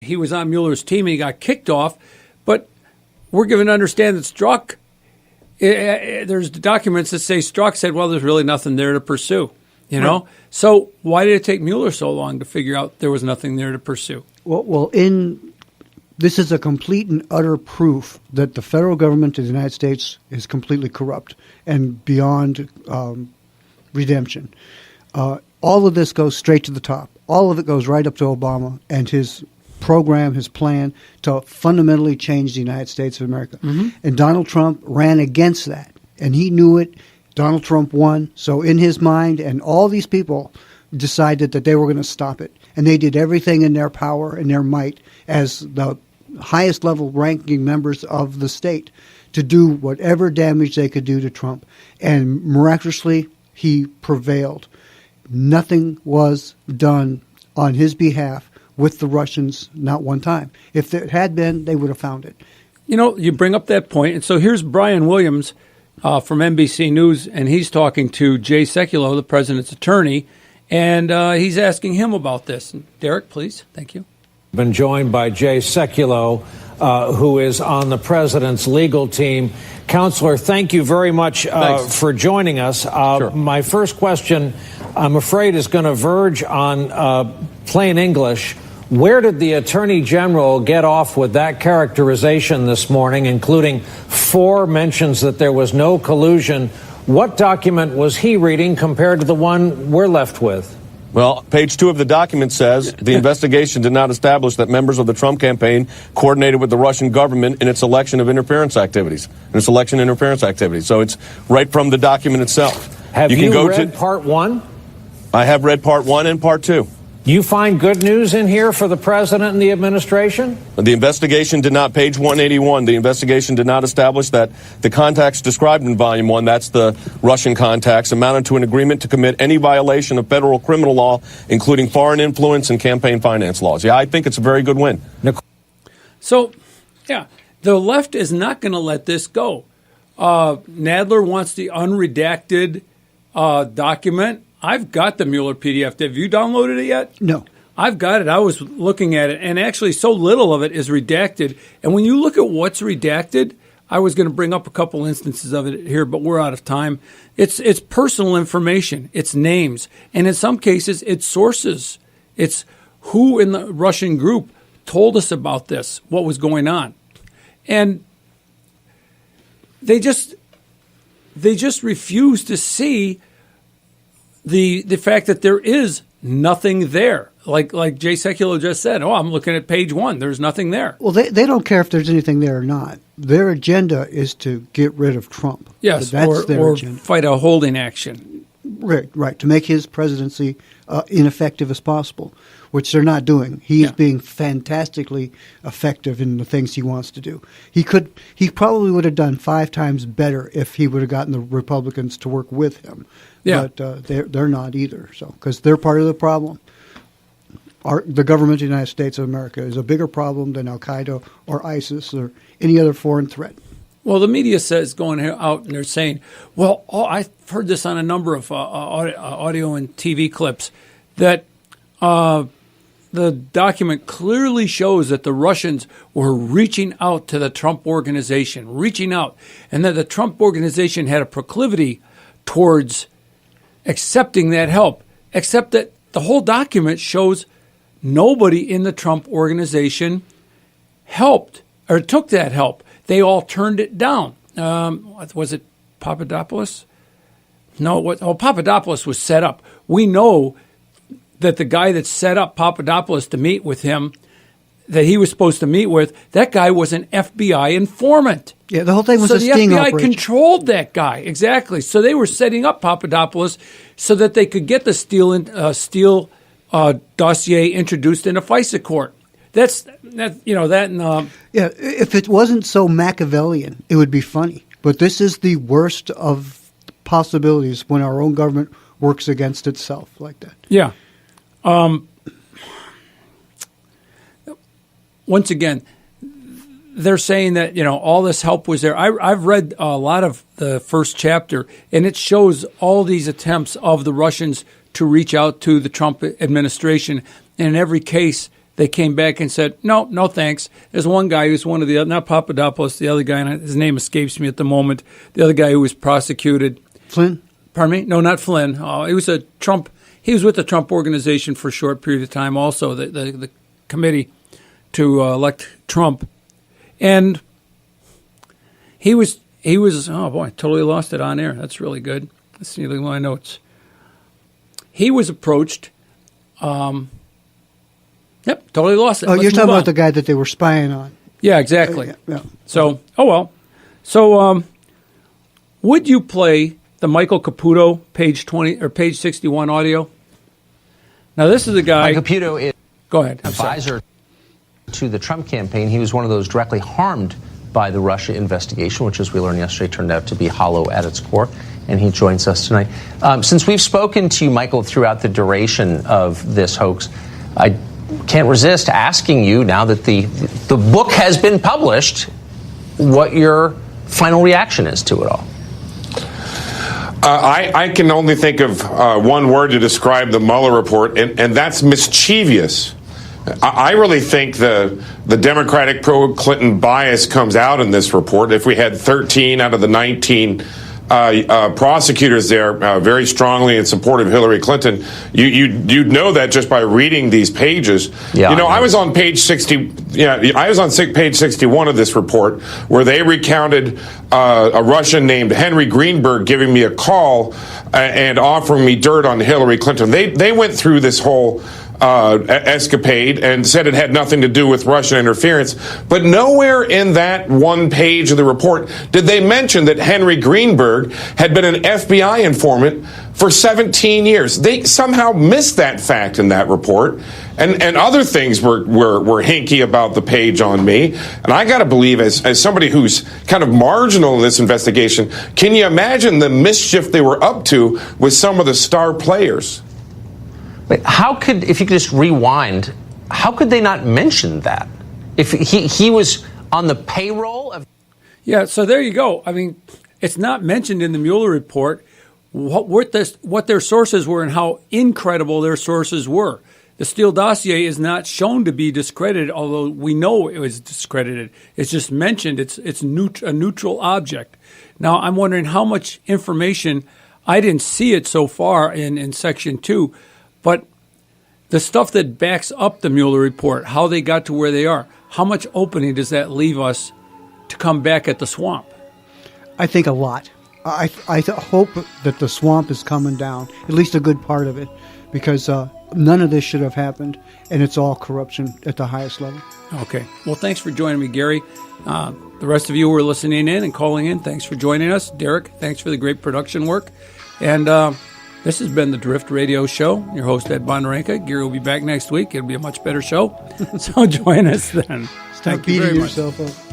he was on Mueller's team and he got kicked off. But we're given to understand that Strzok, there's documents that say Strzok said, well, there's really nothing there to pursue, you know? Right. So why did it take Mueller so long to figure out there was nothing there to pursue? Well, this is a complete and utter proof that the federal government of the United States is completely corrupt and beyond redemption. All of this goes straight to the top. All of it goes right up to Obama and his program, his plan to fundamentally change the United States of America. Mm-hmm. And Donald Trump ran against that, and he knew it. Donald Trump won. So in his mind, and all these people decided that they were going to stop it. And they did everything in their power and their might as the highest level ranking members of the state to do whatever damage they could do to Trump. And miraculously, he prevailed. Nothing was done on his behalf with the Russians, not one time. If it had been, they would have found it. You know, you bring up that point, and so here's Brian Williams from NBC News, and he's talking to Jay Sekulow, the president's attorney, and he's asking him about this. Derek, please. Thank you. Been joined by Jay Sekulow, who is on the president's legal team. Counselor, thank you very much for joining us. Sure. My first question, I'm afraid, is going to verge on plain English. Where did the Attorney General get off with that characterization this morning, including 4 mentions that there was no collusion? What document was he reading compared to the one we're left with? Well, page 2 of the document says the investigation did not establish that members of the Trump campaign coordinated with the Russian government in its election interference activities. So it's right from the document itself. Have you read part 1? I have read part 1 and part 2. You find good news in here for the president and the administration? The investigation did not, page 181, the investigation did not establish that the contacts described in volume 1, that's the Russian contacts, amounted to an agreement to commit any violation of federal criminal law, including foreign influence and campaign finance laws. Yeah, I think it's a very good win. So, yeah, the left is not going to let this go. Nadler wants the unredacted document. I've got the Mueller PDF. Have you downloaded it yet? No. I've got it. I was looking at it, and actually so little of it is redacted. And when you look at what's redacted, I was going to bring up a couple instances of it here, but we're out of time. It's personal information. It's names. And in some cases, it's sources. It's who in the Russian group told us about this, what was going on. And they just refuse to see the fact that there is nothing there. Like Jay Sekulow just said, I'm looking at page 1. There's nothing there. Well, they don't care if there's anything there or not. Their agenda is to get rid of Trump. Yes, that's their agenda. Fight a holding action. Right, to make his presidency ineffective as possible, which they're not doing. He is being fantastically effective in the things he wants to do. He probably would have done 5 times better if he would have gotten the Republicans to work with him. Yeah. But they're not either, because they're part of the problem. The government of the United States of America is a bigger problem than Al-Qaeda or ISIS or any other foreign threat. Well, the media says going out and they're saying, I've heard this on a number of audio and TV clips, that the document clearly shows that the Russians were reaching out to the Trump organization, and that the Trump organization had a proclivity towards accepting that help, except that the whole document shows nobody in the Trump organization helped or took that help. They all turned it down. Was it Papadopoulos? No, Papadopoulos was set up. We know that the guy that set up Papadopoulos to meet with him, that he was supposed to meet with, that guy was an FBI informant. Yeah, the whole thing was a sting operation. So the FBI controlled that guy, exactly. So they were setting up Papadopoulos so that they could get the Steele dossier introduced in a FISA court. If it wasn't so Machiavellian, it would be funny. But this is the worst of possibilities when our own government works against itself like that. Yeah. Once again, they're saying that, all this help was there. I've read a lot of the first chapter, and it shows all these attempts of the Russians to reach out to the Trump administration. And in every case, they came back and said, no thanks. There's one guy who's one of the other, not Papadopoulos, the other guy, and his name escapes me at the moment, the other guy who was prosecuted. Flynn? Pardon me? No, not Flynn. He was with the Trump organization for a short period of time also, the committee to elect Trump. And he was, oh boy, totally lost it on air. That's really good. Let's see my notes. He was approached. Yep, totally lost it. Oh, Let's you're talking move on. about the guy that they were spying on. Yeah, exactly. Yeah. So, oh well. So, would you play the Michael Caputo page 20 or page 61 audio? Now, this is a guy. Michael Caputo is go ahead. advisor to the Trump campaign. He was one of those directly harmed by the Russia investigation, which, as we learned yesterday, turned out to be hollow at its core. And he joins us tonight. Since we've spoken to you, Michael, throughout the duration of this hoax, I can't resist asking you, now that the book has been published, what your final reaction is to it all. I can only think of one word to describe the Mueller report, and that's mischievous. I really think the Democratic pro-Clinton bias comes out in this report. If we had 13 out of the 19 prosecutors there very strongly in support of Hillary Clinton, you'd know that just by reading these pages. Yeah, I was on page 60. I was on page 61 of this report where they recounted a Russian named Henry Greenberg giving me a call and offering me dirt on Hillary Clinton. They went through this whole escapade and said it had nothing to do with Russian interference. But nowhere in that one page of the report did they mention that Henry Greenberg had been an FBI informant for 17 years. They somehow missed that fact in that report. And other things were hinky about the page on me. And I got to believe, as somebody who's kind of marginal in this investigation, can you imagine the mischief they were up to with some of the star players? Wait, if you could just rewind, how could they not mention that? If he was on the payroll of... Yeah, so there you go. I mean, it's not mentioned in the Mueller report what their sources were and how incredible their sources were. The Steele dossier is not shown to be discredited, although we know it was discredited. It's just mentioned. It's a neutral object. Now, I'm wondering how much information, I didn't see it so far in Section 2, but the stuff that backs up the Mueller report, how they got to where they are, how much opening does that leave us to come back at the swamp? I think a lot. I hope that the swamp is coming down, at least a good part of it, because none of this should have happened, and it's all corruption at the highest level. Okay. Well, thanks for joining me, Gary. The rest of you who are listening in and calling in, thanks for joining us. Derek, thanks for the great production work. And this has been the Drift Radio Show. Your host, Ed Bonderenka. Gary will be back next week. It'll be a much better show. So join us then. Stop beating yourself up.